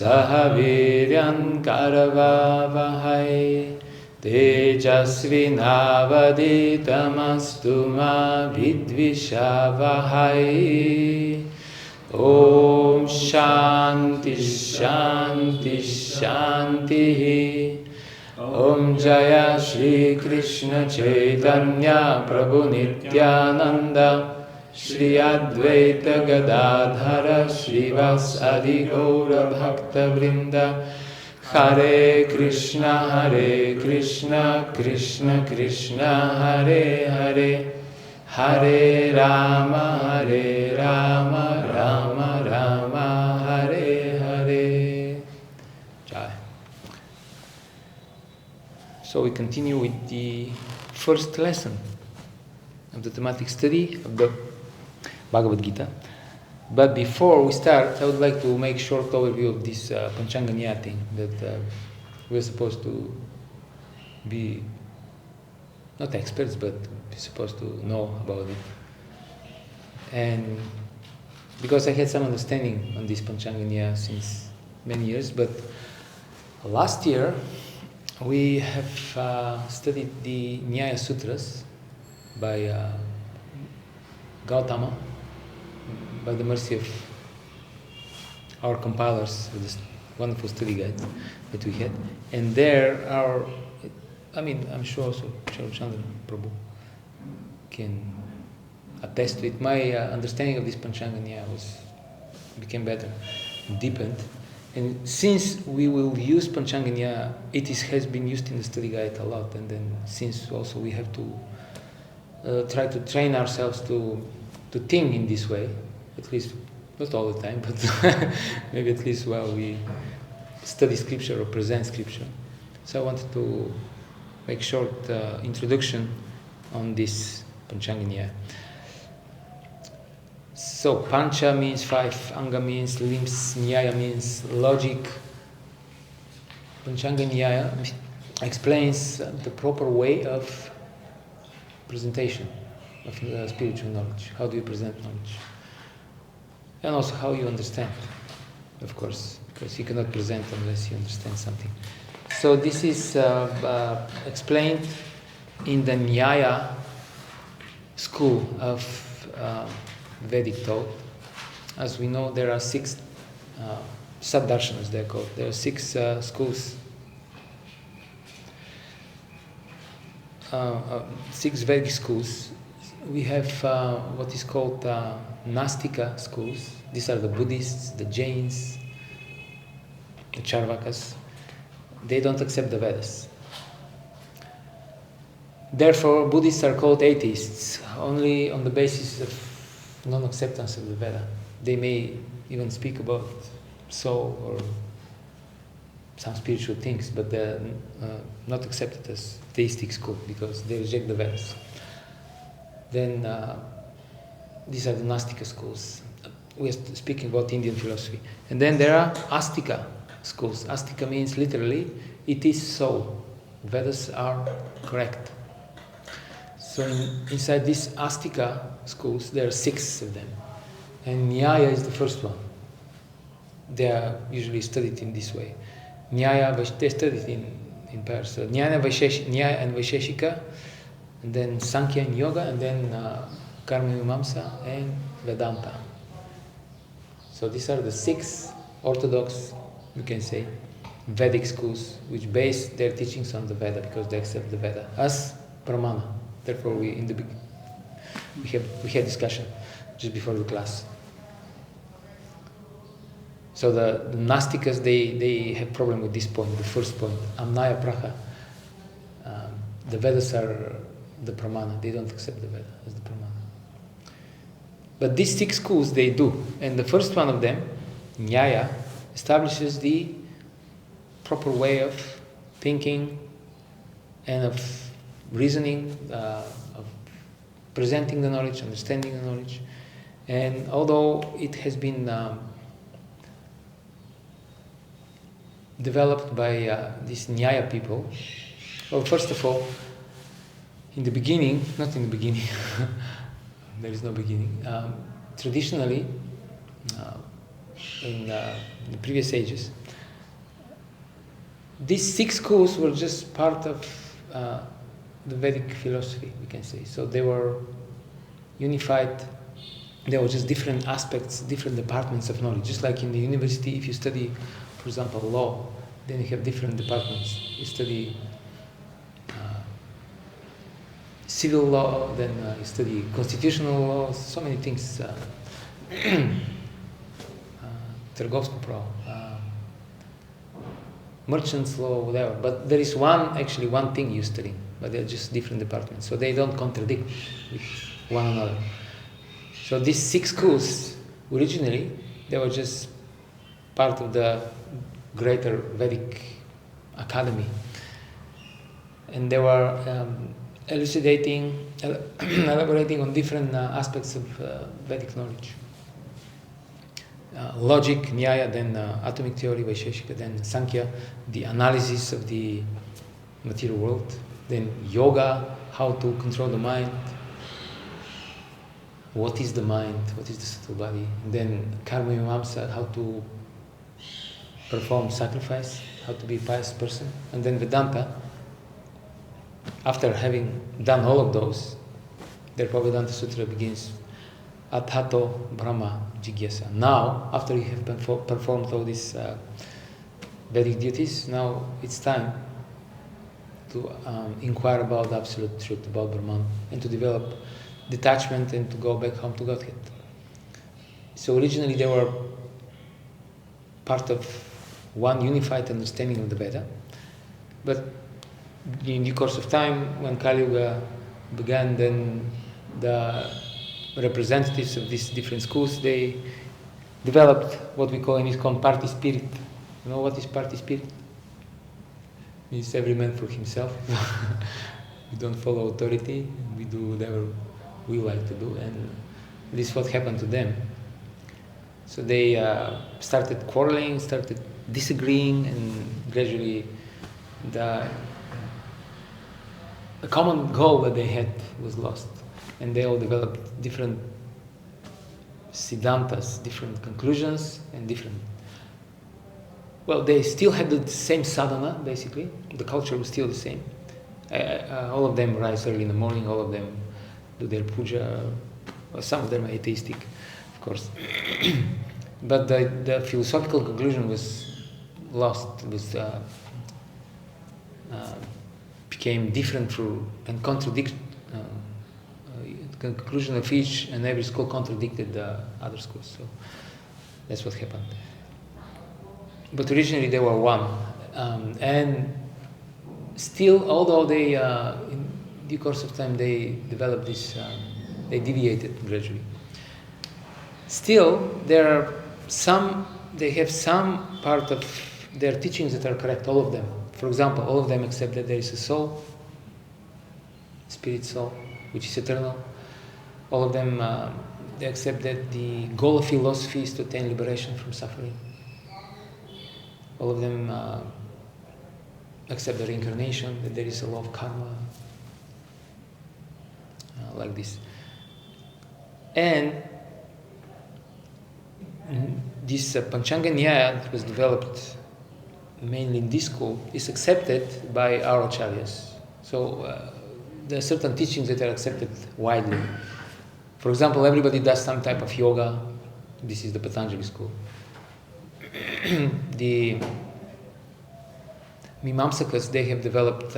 Sahaviryan karavavahai tejasvinavaditamastu ma vidvishavahai. Om Shanti Shanti Shanti. Om Jaya Shri Krishna Chaitanya Prabhu Nityananda Shri Advaita Gadadhara Srivasadi Gaura Bhakta Vrinda. Hare Krishna Krishna Krishna Hare Hare, Hare Rama Rama Rama Hare Hare. Jai. So we continue with the first lesson of the thematic study of the Bhagavad Gita. But before we start, I would like to make a short overview of this Panchanga Nyaya thing that we're supposed to be not experts, but we're supposed to know about it. And because I had some understanding on this Panchanga Nyaya since many years, but last year we have studied the Nyaya Sutras by Gautama, by the mercy of our compilers of this wonderful study guide that we had. And there are, I'm sure also Chandra Prabhu can attest to it. My understanding of this Panchanga Nyaya became better, deepened. And since we will use Panchanga Nyaya, has been used in the study guide a lot. And then since also we have to try to train ourselves to think in this way, at least not all the time, but maybe at least while we study scripture or present scripture. So I wanted to make short introduction on this Panchanga Nyaya. So Pancha means five, Anga means limbs, Nyaya means logic. Panchanga Nyaya explains the proper way of presentation of spiritual knowledge. How do you present knowledge? And also how you understand, of course, because you cannot present unless you understand something. So this is explained in the Nyaya school of Vedic thought. As we know, there are 6 Saddarshanas, they're called. There are 6 schools, 6 Vedic schools. We have what is called Nastika schools. These are the Buddhists, the Jains, the Charvakas. They don't accept the Vedas. Therefore, Buddhists are called atheists, only on the basis of non-acceptance of the Veda. They may even speak about soul or some spiritual things, but they're not accepted as theistic school because they reject the Vedas. Then these are the Nastika schools. We are speaking about Indian philosophy. And then there are Astika schools. Astika means literally, it is so. Vedas are correct. So inside these Astika schools, there are 6 of them. And Nyaya is the first one. They are usually studied in this way. Nyaya, they studied in pairs. So Nyaya and Vaisheshika, and then Sankhya and Yoga, and then Karma Mimamsa and Vedanta. So these are the 6 orthodox, you can say, Vedic schools which base their teachings on the Veda because they accept the Veda as Pramana. Therefore, we had discussion just before the class. So the Nastikas, they have problem with this point, the first point, Amnaya Praha. The Vedas are the Pramana. They don't accept the Veda as the Pramana. But these 6 schools, they do. And the first one of them, Nyaya, establishes the proper way of thinking and of reasoning, of presenting the knowledge, understanding the knowledge. And although it has been developed by these Nyaya people, well, first of all, in the beginning, not in the beginning, there is no beginning. Traditionally, in the previous ages, these 6 schools were just part of the Vedic philosophy, we can say. So they were unified. There were just different aspects, different departments of knowledge. Just like in the university, if you study, for example, law, then you have different departments. You study civil law, then you study constitutional law, so many things. Trgovsko pravo, merchants law, whatever. But there is one thing you study, but they're just different departments. So they don't contradict with one another. So these 6 schools, originally, they were just part of the greater Vedic academy. And they were elaborating on different aspects of Vedic knowledge. Logic, Nyaya, then atomic theory, Vaisheshika, then Sankhya, the analysis of the material world, then yoga, how to control the mind, what is the mind, what is the subtle body, and then Karma Mimamsa, how to perform sacrifice, how to be a pious person, and then Vedanta. After having done all of those, the Vedanta Sutra begins Athato Brahma Jigyasa. Now, after you have performed all these Vedic duties, now it's time to inquire about the absolute truth, about Brahman, and to develop detachment and to go back home to Godhead. So originally they were part of one unified understanding of the Veda, but in the course of time, when Kali Yuga began, then the representatives of these different schools, they developed what we call in ISKCON party spirit. You know what is party spirit? It means every man for himself. We don't follow authority, we do whatever we like to do, and this is what happened to them. So they started quarreling, started disagreeing, and gradually the common goal that they had was lost. And they all developed different siddhantas, different conclusions, and different... Well, they still had the same sadhana, basically. The culture was still the same. All of them rise early in the morning, all of them do their puja. Well, some of them are atheistic, of course. But the philosophical conclusion was lost, became different and contradicted. The conclusion of each and every school contradicted the other schools, so that's what happened. But originally they were one, and still, although they, in due course of time, they developed this, they deviated gradually. Still, they have some part of their teachings that are correct, all of them. For example, all of them accept that there is a soul, spirit soul, which is eternal. All of them, they accept that the goal of philosophy is to attain liberation from suffering. All of them accept the reincarnation, that there is a law of karma, like this. And this Panchanga Nyaya that was developed mainly in this school is accepted by our acharyas. So there are certain teachings that are accepted widely. For example, everybody does some type of yoga. This is the Patanjali school. The Mimamsakas, they have developed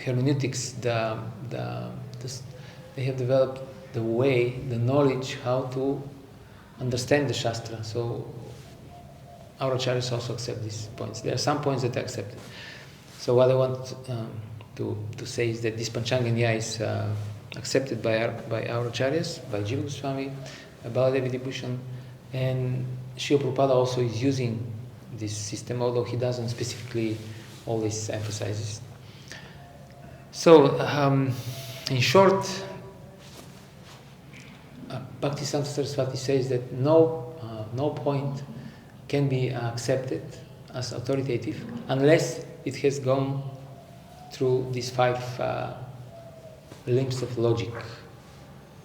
hermeneutics. They have developed the way, the knowledge, how to understand the Shastra. So our acharyas also accept these points. There are some points that are accepted. So what I want to say is that this Panchanga Nyaya is accepted by our acharyas, by Jiva Goswami, by Baladevi Vibhushan, and Srila Prabhupada also is using this system, although he doesn't specifically always emphasize it. So, in short, Bhaktisiddhanta Saraswati says that no point can be accepted as authoritative unless it has gone through these 5 limbs of logic.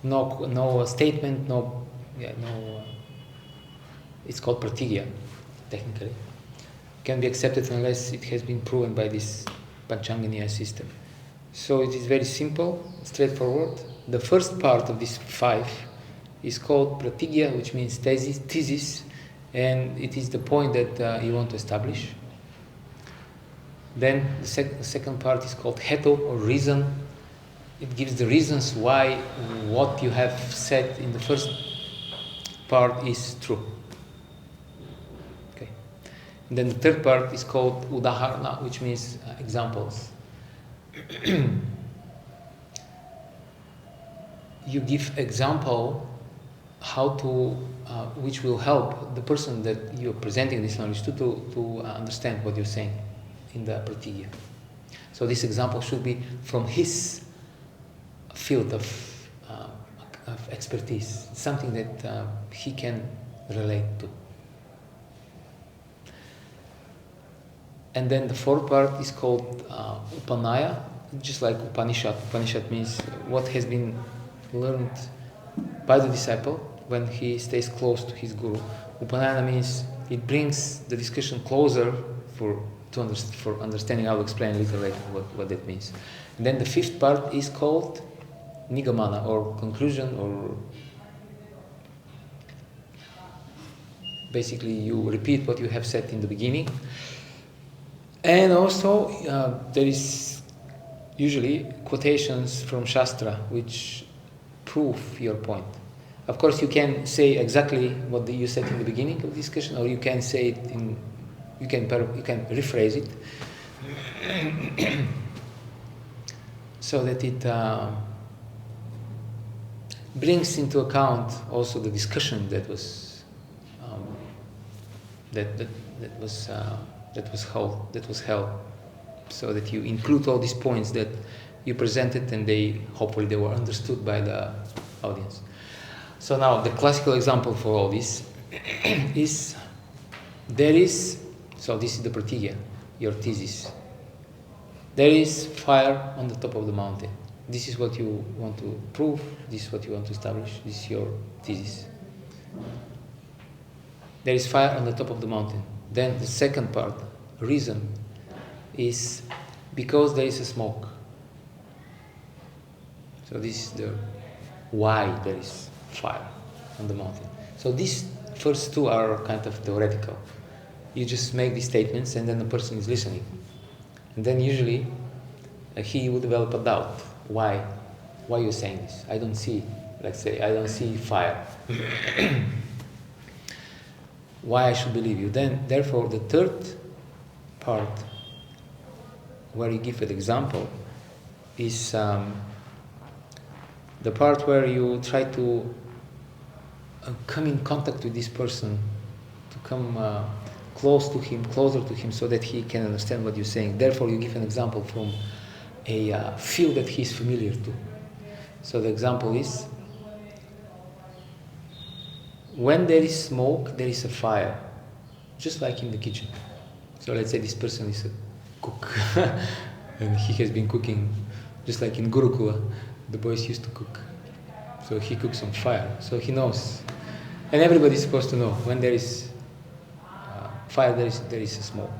No statement, it's called pratigya, technically, can be accepted unless it has been proven by this Panchanga system. So it is very simple, straightforward. The first part of these 5 is called pratigya, which means thesis, and it is the point that you want to establish. Then the second part is called hetu, or reason. It gives the reasons why what you have said in the first part is true. Okay. And then the third part is called udaharana, which means examples. You give example how to, which will help the person that you're presenting this knowledge to understand what you're saying in the pratigya. So this example should be from his field of expertise, something that he can relate to. And then the fourth part is called upanaya, just like Upanishad. Upanishad means what has been learned by the disciple when he stays close to his guru. Upanaya means it brings the discussion closer for understanding. I'll explain a little later what that means. And then the fifth part is called nigamana, or conclusion, or basically you repeat what you have said in the beginning. And also there is usually quotations from Shastra which prove your point. Of course, you can say exactly what you said in the beginning of the discussion, or you can say it you can rephrase it so that it brings into account also the discussion that was held, so that you include all these points that you presented, and hopefully they were understood by the audience. So now the classical example for all this is so this is the pratigya, your thesis. There is fire on the top of the mountain. This is what you want to prove, this is what you want to establish, this is your thesis. There is fire on the top of the mountain. Then the second part, reason, is because there is a smoke. So this is the why there is fire on the mountain. So these first two are kind of theoretical. You just make these statements and then the person is listening. And then usually he will develop a doubt. Why you're saying this? I don't see, let's say, I don't see fire. Why I should believe you? Then, therefore, the third part, where you give an example, is the part where you try to come in contact with this person, to come closer to him, so that he can understand what you're saying. Therefore, you give an example from a field that he's familiar to. So the example is, when there is smoke, there is a fire, just like in the kitchen. So let's say this person is a cook, and he has been cooking, just like in Gurukula, the boys used to cook. So he cooks on fire, so he knows. And everybody is supposed to know, when there is fire, there is a smoke.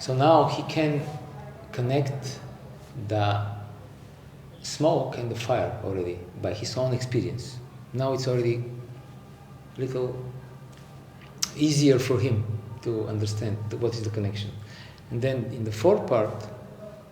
So now he can connect the smoke and the fire already by his own experience. Now it's already a little easier for him to understand what is the connection. And then in the fourth part,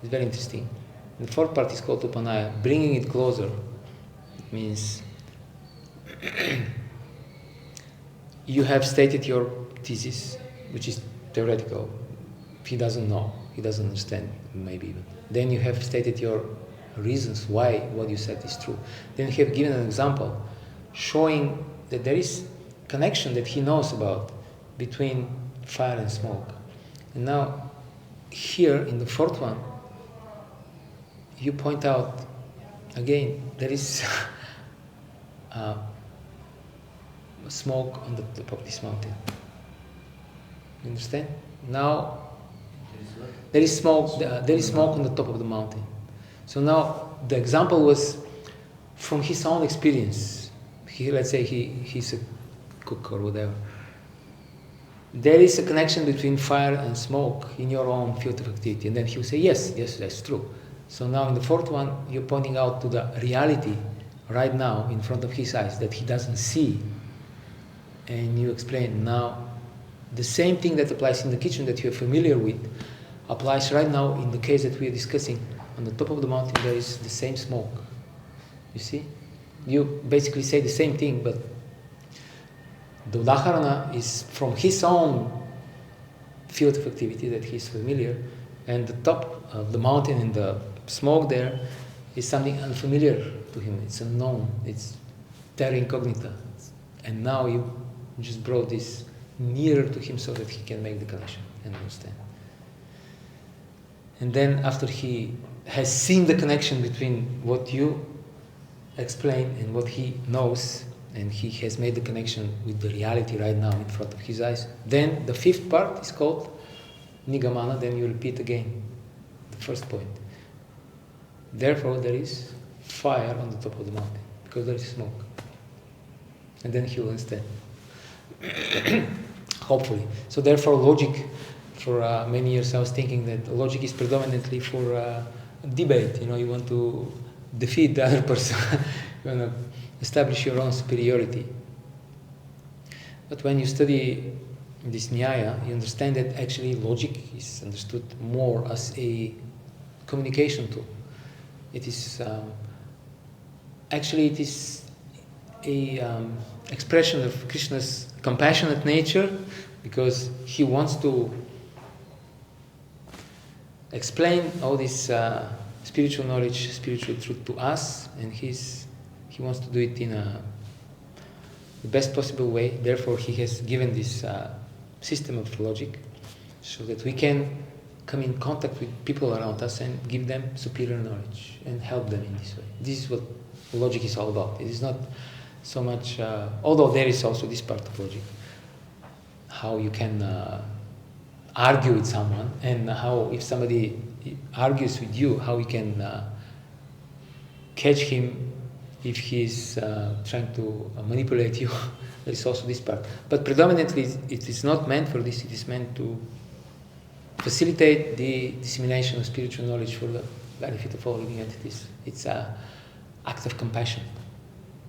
it's very interesting. The fourth part is called Upanaya, bringing it closer. It means you have stated your thesis, which is theoretical. He doesn't know, he doesn't understand, maybe even. Then you have stated your reasons why what you said is true. Then you have given an example showing that there is connection that he knows about between fire and smoke. And now here in the fourth one, you point out again there is smoke on the top of this mountain. You understand? Now there is smoke on the top of the mountain. So now the example was from his own experience. Let's say he's a cook or whatever. there is a connection between fire and smoke in your own field of activity. And then he will say, yes, that's true. So now in the fourth one, you're pointing out to the reality right now in front of his eyes that he doesn't see. And you explain now the same thing that applies in the kitchen that you're familiar with applies right now in the case that we are discussing. On the top of the mountain there is the same smoke. You see? You basically say the same thing, but the udaharana is from his own field of activity that he's familiar, and the top of the mountain and the smoke there is something unfamiliar to him. It's unknown. It's terra incognita. And now you just brought this nearer to him so that he can make the connection and understand. And then after he has seen the connection between what you explain and what he knows, and he has made the connection with the reality right now in front of his eyes, then the fifth part is called nigamana. Then you repeat again the first point. Therefore there is fire on the top of the mountain because there is smoke. And then he will understand. Hopefully. So therefore logic, for many years I was thinking that logic is predominantly for debate. You want to defeat the other person. You want to establish your own superiority. But when you study this Nyaya, you understand that actually logic is understood more as a communication tool. It is it is a expression of Krishna's compassionate nature, because he wants to explain all this spiritual knowledge, spiritual truth to us, and he wants to do it in the best possible way. Therefore, he has given this system of logic so that we can come in contact with people around us and give them superior knowledge and help them in this way. This is what logic is all about. It is not so much, although there is also this part of logic, how you can argue with someone, and how if somebody argues with you, how you can catch him if he's trying to manipulate you. There is also this part. But predominantly it is not meant for this, it is meant to facilitate the dissemination of spiritual knowledge for the benefit of all living entities. It's an act of compassion.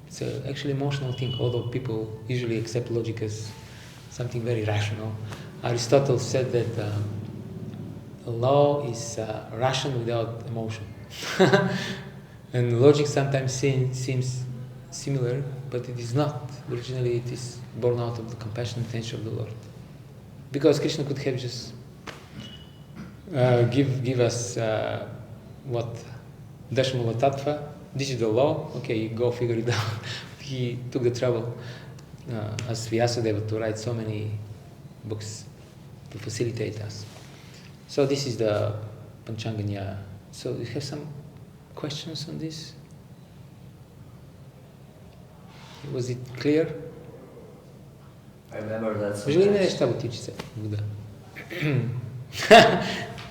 It's an actually emotional thing, although people usually accept logic as something very rational. Aristotle said that law is ration without emotion. And logic sometimes seems similar, but it is not. Originally it is born out of the compassionate nature of the Lord. Because Krishna could have just give us what Dashmula Tattva, this is the law, okay, you go figure it out. He took the trouble as Vyasadeva to write so many books to facilitate us. So this is the Panchanga Nyaya. So you have some questions on this? Was it clear? I remember that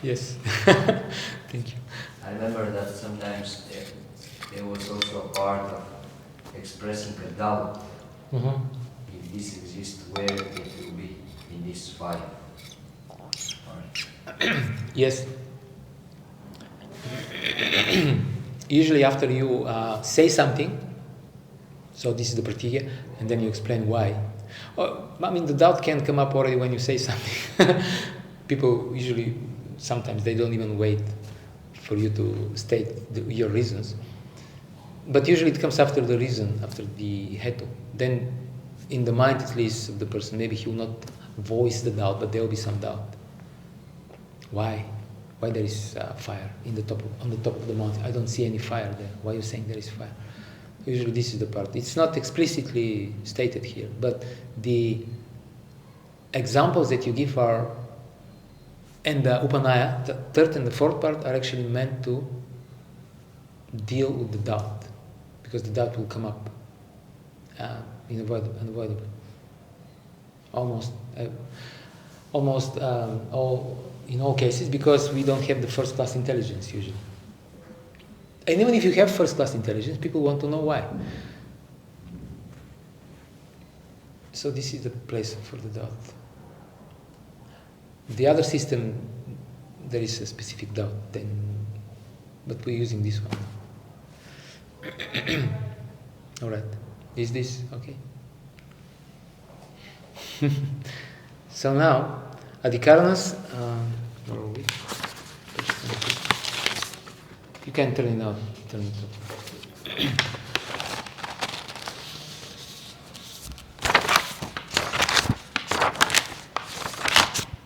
Yes. Thank you. I remember that sometimes there was also a part of expressing a doubt. If this exists, where it will be in this fire. Yes. Usually after you say something, so this is the pratigya, and then you explain why. The doubt can come up already when you say something. People usually, sometimes they don't even wait for you to state your reasons. But usually it comes after the reason, after the hetu. Then in the mind at least of the person, maybe he will not voice the doubt, but there will be some doubt. Why? Why there is fire on the top of the mountain? I don't see any fire there. Why are you saying there is fire? Usually this is the part. It's not explicitly stated here, but the examples that you give are, and the Upanaya, the third and the fourth part, are actually meant to deal with the doubt, because the doubt will come up unavoidably. In all cases, because we don't have the first-class intelligence usually. And even if you have first-class intelligence, people want to know why. So this is the place for the doubt. The other system, there is a specific doubt, then, but we're using this one. All right. Is this okay? So now, Adhikaranus, where are we? You can turn it out. Turn it off.